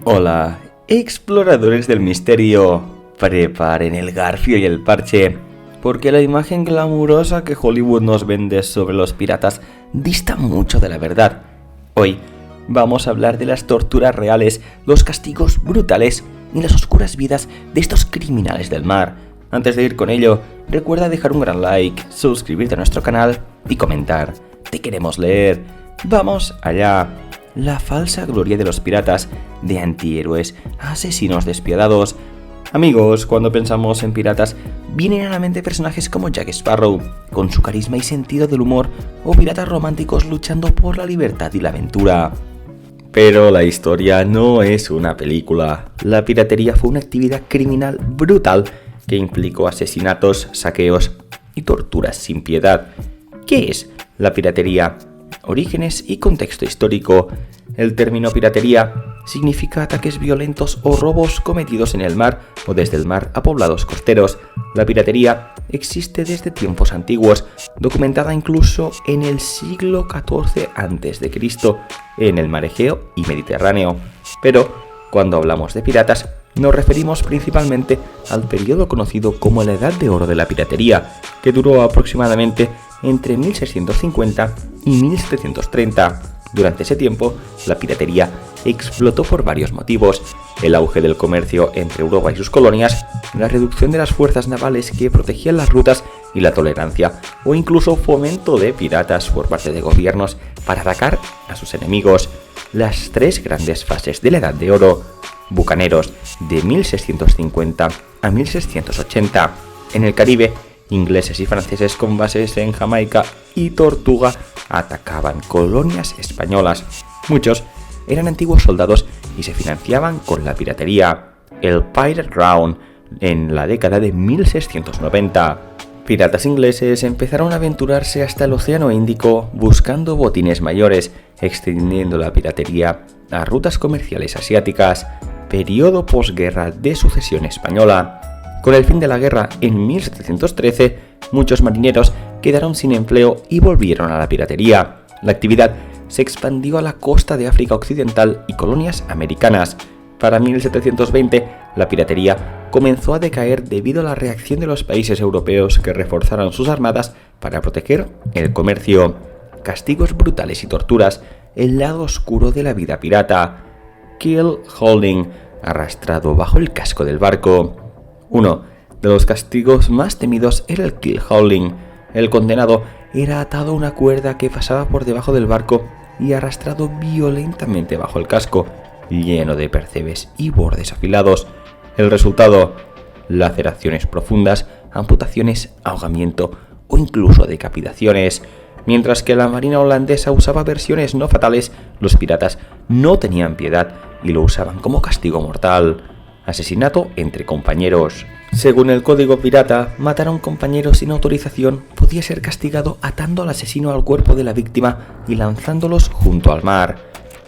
Hola, exploradores del misterio, preparen el garfio y el parche, porque la imagen glamurosa que Hollywood nos vende sobre los piratas dista mucho de la verdad. Hoy vamos a hablar de las torturas reales, los castigos brutales y las oscuras vidas de estos criminales del mar. Antes de ir con ello, recuerda dejar un gran like, suscribirte a nuestro canal y comentar. Te queremos leer. ¡Vamos allá! La falsa gloria de los piratas, de antihéroes a asesinos despiadados. Amigos, cuando pensamos en piratas, vienen a la mente personajes como Jack Sparrow, con su carisma y sentido del humor, o piratas románticos luchando por la libertad y la aventura. Pero la historia no es una película. La piratería fue una actividad criminal brutal que implicó asesinatos, saqueos y torturas sin piedad. ¿Qué es la piratería? Orígenes y contexto histórico. El término piratería significa ataques violentos o robos cometidos en el mar o desde el mar a poblados costeros. La piratería existe desde tiempos antiguos, documentada incluso en el siglo XIV a.C. en el mar Egeo y Mediterráneo. Pero cuando hablamos de piratas, nos referimos principalmente al periodo conocido como la Edad de Oro de la Piratería, que duró aproximadamente entre 1650 y 1730. Durante ese tiempo, la piratería explotó por varios motivos: el auge del comercio entre Europa y sus colonias, la reducción de las fuerzas navales que protegían las rutas y la tolerancia, o incluso fomento de piratas por parte de gobiernos para atacar a sus enemigos. Las tres grandes fases de la Edad de Oro: bucaneros de 1650 a 1680, en el Caribe, ingleses y franceses con bases en Jamaica y Tortuga atacaban colonias españolas. Muchos eran antiguos soldados y se financiaban con la piratería. El Pirate Round en la década de 1690. Piratas ingleses empezaron a aventurarse hasta el Océano Índico buscando botines mayores, extendiendo la piratería a rutas comerciales asiáticas. Periodo posguerra de sucesión española. Con el fin de la guerra en 1713, muchos marineros quedaron sin empleo y volvieron a la piratería. La actividad se expandió a la costa de África Occidental y colonias americanas. Para 1720, la piratería comenzó a decaer debido a la reacción de los países europeos que reforzaron sus armadas para proteger el comercio. Castigos brutales y torturas, el lado oscuro de la vida pirata. Keel hauling, arrastrado bajo el casco del barco. Uno de los castigos más temidos era el keel hauling. El condenado era atado a una cuerda que pasaba por debajo del barco y arrastrado violentamente bajo el casco, lleno de percebes y bordes afilados. El resultado: laceraciones profundas, amputaciones, ahogamiento o incluso decapitaciones. Mientras que la marina holandesa usaba versiones no fatales, los piratas no tenían piedad y lo usaban como castigo mortal. Asesinato entre compañeros. Según el código pirata, matar a un compañero sin autorización podía ser castigado atando al asesino al cuerpo de la víctima y lanzándolos junto al mar.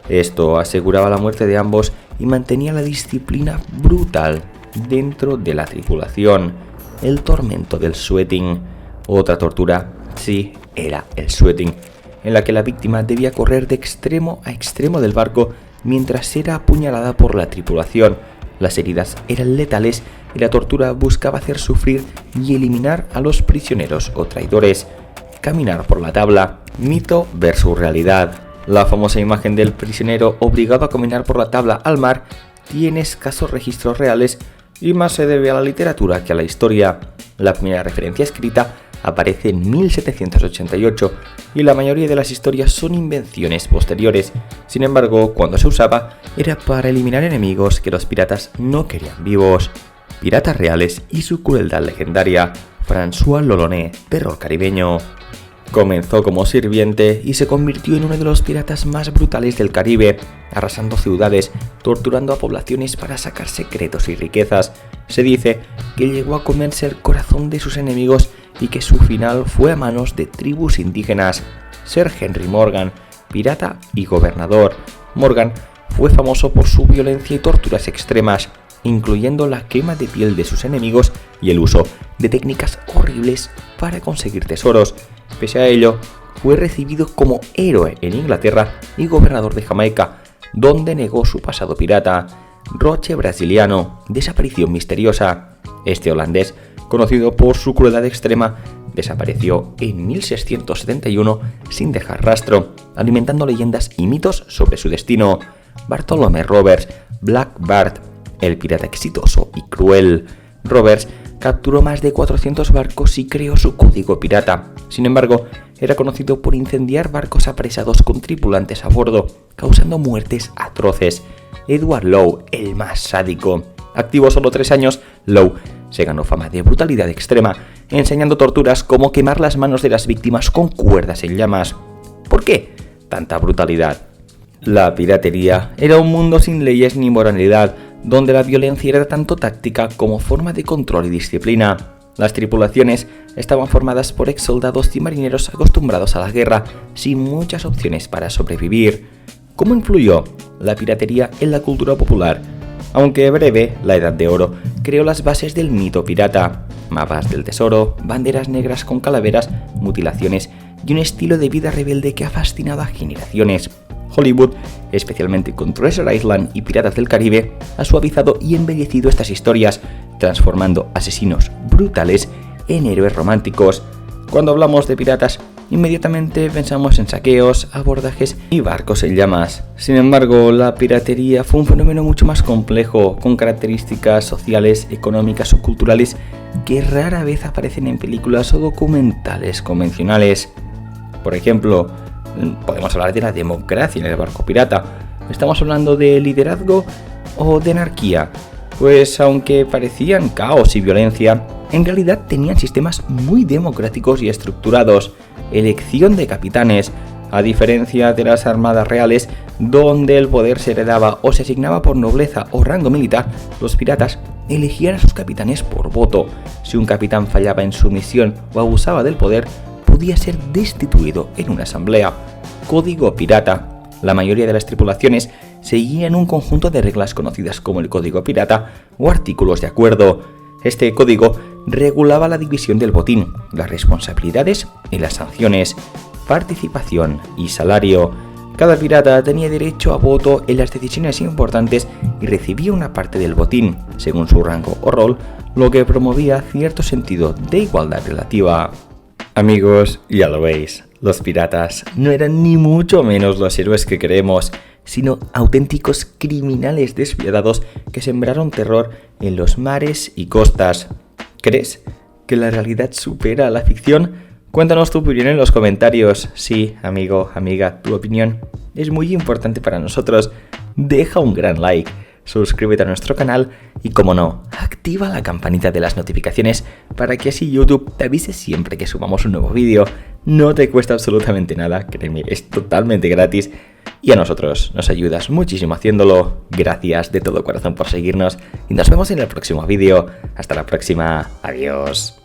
Esto aseguraba la muerte de ambos y mantenía la disciplina brutal dentro de la tripulación. El tormento del sweating. Otra tortura, sí, era el sweating, en la que la víctima debía correr de extremo a extremo del barco mientras era apuñalada por la tripulación. Las heridas eran letales y la tortura buscaba hacer sufrir y eliminar a los prisioneros o traidores. Caminar por la tabla. Mito versus realidad. La famosa imagen del prisionero obligado a caminar por la tabla al mar tiene escasos registros reales y más se debe a la literatura que a la historia. La primera referencia escrita aparece en 1788 y la mayoría de las historias son invenciones posteriores. Sin embargo, cuando se usaba era para eliminar enemigos que los piratas no querían vivos. Piratas reales y su crueldad legendaria. François l'Olonnais, terror caribeño. Comenzó como sirviente y se convirtió en uno de los piratas más brutales del Caribe, arrasando ciudades, torturando a poblaciones para sacar secretos y riquezas. Se dice que llegó a comerse el corazón de sus enemigos y que su final fue a manos de tribus indígenas. Sir Henry Morgan, pirata y gobernador. Morgan fue famoso por su violencia y torturas extremas, incluyendo la quema de piel de sus enemigos y el uso de técnicas horribles para conseguir tesoros. Pese a ello, fue recibido como héroe en Inglaterra y gobernador de Jamaica, donde negó su pasado pirata. Roche brasiliano, desaparición misteriosa. Este holandés, conocido por su crueldad extrema, desapareció en 1671 sin dejar rastro, alimentando leyendas y mitos sobre su destino. Bartholomew Roberts, Black Bart, el pirata exitoso y cruel. Roberts capturó más de 400 barcos y creó su código pirata. Sin embargo, era conocido por incendiar barcos apresados con tripulantes a bordo, causando muertes atroces. Edward Lowe, el más sádico. Activo solo 3 años, Lowe se ganó fama de brutalidad extrema, enseñando torturas como quemar las manos de las víctimas con cuerdas en llamas. ¿Por qué tanta brutalidad? La piratería era un mundo sin leyes ni moralidad, donde la violencia era tanto táctica como forma de control y disciplina. Las tripulaciones estaban formadas por ex soldados y marineros acostumbrados a la guerra, sin muchas opciones para sobrevivir. ¿Cómo influyó la piratería en la cultura popular? Aunque breve, la Edad de Oro creó las bases del mito pirata: mapas del tesoro, banderas negras con calaveras, mutilaciones y un estilo de vida rebelde que ha fascinado a generaciones. Hollywood, especialmente con Treasure Island y Piratas del Caribe, ha suavizado y embellecido estas historias, transformando asesinos brutales en héroes románticos. Cuando hablamos de piratas, inmediatamente pensamos en saqueos, abordajes y barcos en llamas. Sin embargo, la piratería fue un fenómeno mucho más complejo, con características sociales, económicas o culturales que rara vez aparecen en películas o documentales convencionales. Por ejemplo, podemos hablar de la democracia en el barco pirata. ¿Estamos hablando de liderazgo o de anarquía? Pues aunque parecían caos y violencia, en realidad tenían sistemas muy democráticos y estructurados. Elección de capitanes, a diferencia de las armadas reales, donde el poder se heredaba o se asignaba por nobleza o rango militar, los piratas elegían a sus capitanes por voto. Si un capitán fallaba en su misión o abusaba del poder, podía ser destituido en una asamblea. Código pirata. La mayoría de las tripulaciones seguían un conjunto de reglas conocidas como el Código Pirata o artículos de acuerdo. Este código regulaba la división del botín, las responsabilidades y las sanciones, participación y salario. Cada pirata tenía derecho a voto en las decisiones importantes y recibía una parte del botín, según su rango o rol, lo que promovía cierto sentido de igualdad relativa. Amigos, ya lo veis, los piratas no eran ni mucho menos los héroes que creemos, sino auténticos criminales despiadados que sembraron terror en los mares y costas. ¿Crees que la realidad supera a la ficción? Cuéntanos tu opinión en los comentarios. Sí, amigo, amiga, tu opinión es muy importante para nosotros. Deja un gran like, suscríbete a nuestro canal y, como no, activa la campanita de las notificaciones para que así YouTube te avise siempre que subamos un nuevo vídeo. No te cuesta absolutamente nada, créeme, es totalmente gratis y a nosotros nos ayudas muchísimo haciéndolo. Gracias de todo corazón por seguirnos y nos vemos en el próximo vídeo. Hasta la próxima, adiós.